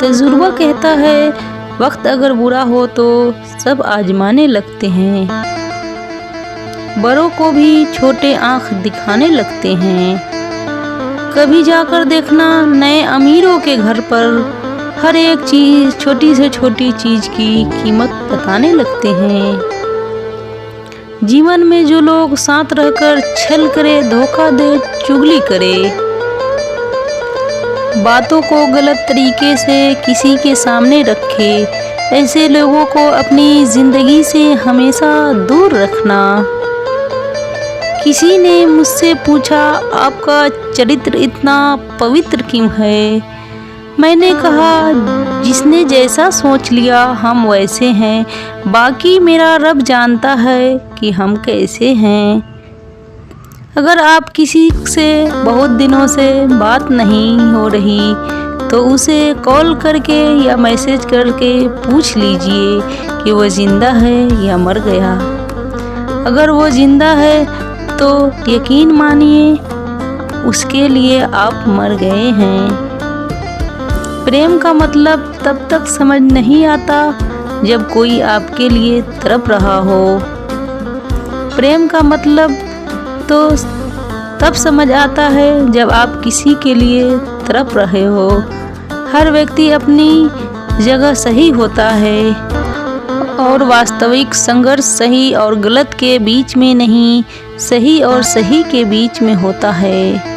तजुर्बा कहता है वक्त अगर बुरा हो तो सब आजमाने लगते हैं। बड़ों को भी छोटे आंख दिखाने लगते हैं। कभी जाकर देखना नए अमीरों के घर पर हर एक चीज़, छोटी से छोटी चीज़ की कीमत बताने लगते हैं। जीवन में जो लोग साथ रहकर छल करे, धोखा दे, चुगली करे, बातों को गलत तरीके से किसी के सामने रखे, ऐसे लोगों को अपनी ज़िंदगी से हमेशा दूर रखना। किसी ने मुझसे पूछा, आपका चरित्र इतना पवित्र क्यों है? मैंने कहा, जिसने जैसा सोच लिया हम वैसे हैं, बाकी मेरा रब जानता है कि हम कैसे हैं। अगर आप किसी से बहुत दिनों से बात नहीं हो रही तो उसे कॉल करके या मैसेज करके पूछ लीजिए कि वो ज़िंदा है या मर गया। अगर वो ज़िंदा है तो यकीन मानिए उसके लिए आप मर गए हैं। प्रेम का मतलब तब तक समझ नहीं आता जब कोई आपके लिए तड़प रहा हो। प्रेम का मतलब तो तब समझ आता है जब आप किसी के लिए तड़प रहे हो। हर व्यक्ति अपनी जगह सही होता है और वास्तविक संघर्ष सही और गलत के बीच में नहीं, सही और सही के बीच में होता है।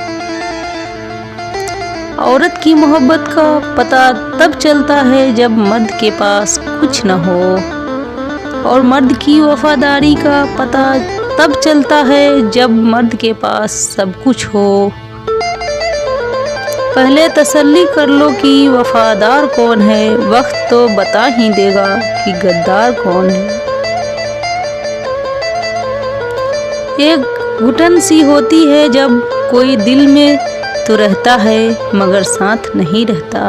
औरत की मोहब्बत का पता तब चलता है जब मर्द के पास कुछ न हो, और मर्द की वफादारी का पता तब चलता है जब मर्द के पास सब कुछ हो। पहले तसल्ली कर लो कि वफादार कौन है, वक्त तो बता ही देगा कि गद्दार कौन है। एक घुटन सी होती है जब कोई दिल में तो रहता है मगर साथ नहीं रहता।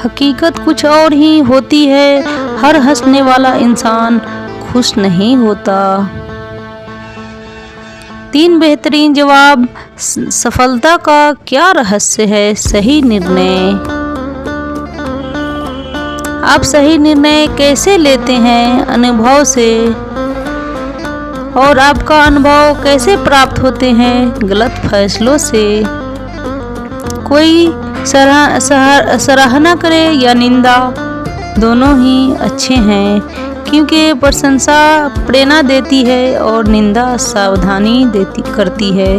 हकीकत कुछ और ही होती है, हर हंसने वाला इंसान खुश नहीं होता। 3 बेहतरीन जवाब। सफलता का क्या रहस्य है? सही निर्णय। आप सही निर्णय कैसे लेते हैं? अनुभव से। और आपका अनुभव कैसे प्राप्त होते हैं? गलत फैसलों से। कोई सराहना करे या निंदा, दोनों ही अच्छे हैं, क्योंकि प्रशंसा प्रेरणा देती है और निंदा सावधानी करती है।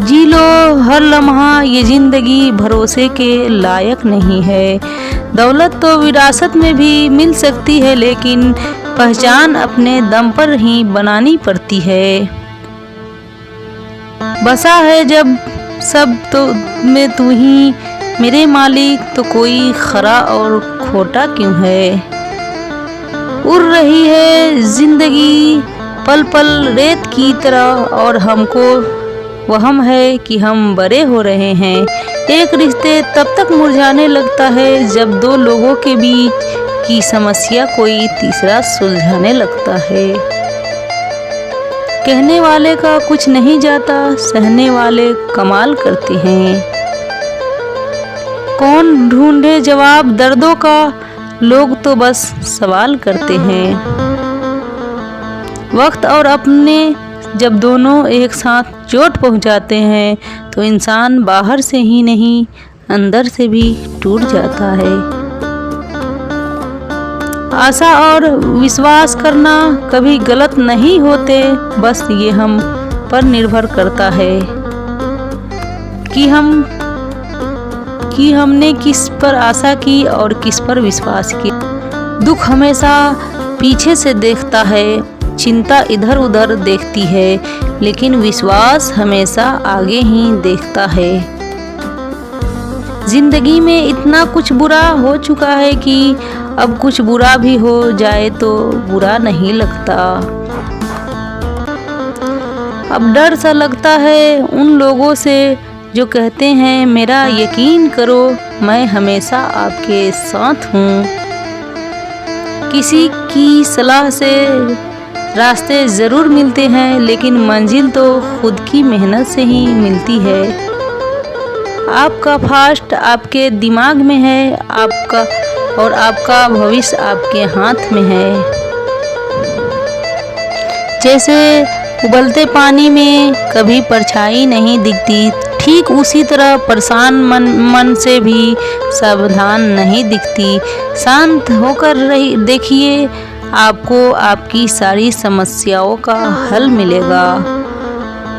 जी लो हर लम्हा, ये ज़िंदगी भरोसे के लायक नहीं है। दौलत तो विरासत में भी मिल सकती है, लेकिन पहचान अपने दम पर ही बनानी पड़ती है। बसा है जब सब तो में तू ही मेरे मालिक, तो कोई खरा और खोटा क्यों है? उड़ रही है जिंदगी पल पल रेत की तरह, और हमको वहम है कि हम बड़े हो रहे हैं। एक रिश्ते तब तक मुरझाने लगता है जब 2 लोगों के बीच की समस्या कोई तीसरा सुलझाने लगता है। कहने वाले का कुछ नहीं जाता, सहने वाले कमाल करते हैं। कौन ढूंढे जवाब दर्दों का, लोग तो बस सवाल करते हैं। वक्त और अपने जब दोनों एक साथ चोट पहुंचाते हैं तो इंसान बाहर से ही नहीं, अंदर से भी टूट जाता है। आशा और विश्वास करना कभी गलत नहीं होते, बस ये हम पर निर्भर करता है कि हमने किस पर आशा की और किस पर विश्वास किया। दुख हमेशा पीछे से देखता है, चिंता इधर उधर देखती है, लेकिन विश्वास हमेशा आगे ही देखता है। जिंदगी में इतना कुछ बुरा हो चुका है कि अब कुछ बुरा भी हो जाए तो बुरा नहीं लगता। अब डर सा लगता है उन लोगों से जो कहते हैं, मेरा यकीन करो मैं हमेशा आपके साथ हूँ। किसी की सलाह से रास्ते ज़रूर मिलते हैं, लेकिन मंजिल तो खुद की मेहनत से ही मिलती है। आपका फास्ट आपके दिमाग में है, आपका भविष्य आपके हाथ में है। जैसे उबलते पानी में कभी परछाई नहीं दिखती, ठीक उसी तरह परेशान मन से भी सावधान नहीं दिखती। शांत होकर देखिए, आपको आपकी सारी समस्याओं का हल मिलेगा।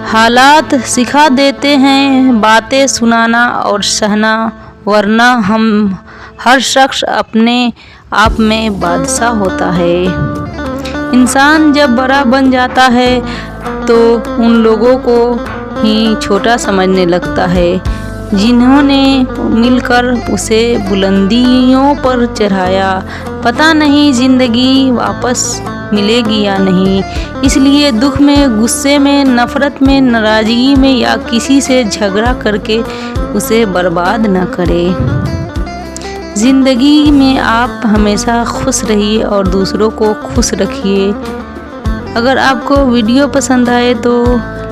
हालात सिखा देते हैं बातें सुनाना और सहना, वरना हम हर शख्स अपने आप में बादशाह होता है। इंसान जब बड़ा बन जाता है तो उन लोगों को ही छोटा समझने लगता है जिन्होंने मिलकर उसे बुलंदियों पर चढ़ाया। पता नहीं जिंदगी वापस मिलेगी या नहीं, इसलिए दुख में, गुस्से में, नफरत में, नाराजगी में या किसी से झगड़ा करके उसे बर्बाद न करें। ज़िंदगी में आप हमेशा खुश रहिए और दूसरों को खुश रखिए। अगर आपको वीडियो पसंद आए तो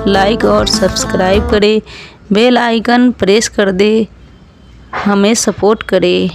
लाइक और सब्सक्राइब करें, बेल आइकन प्रेस कर दे, हमें सपोर्ट करें।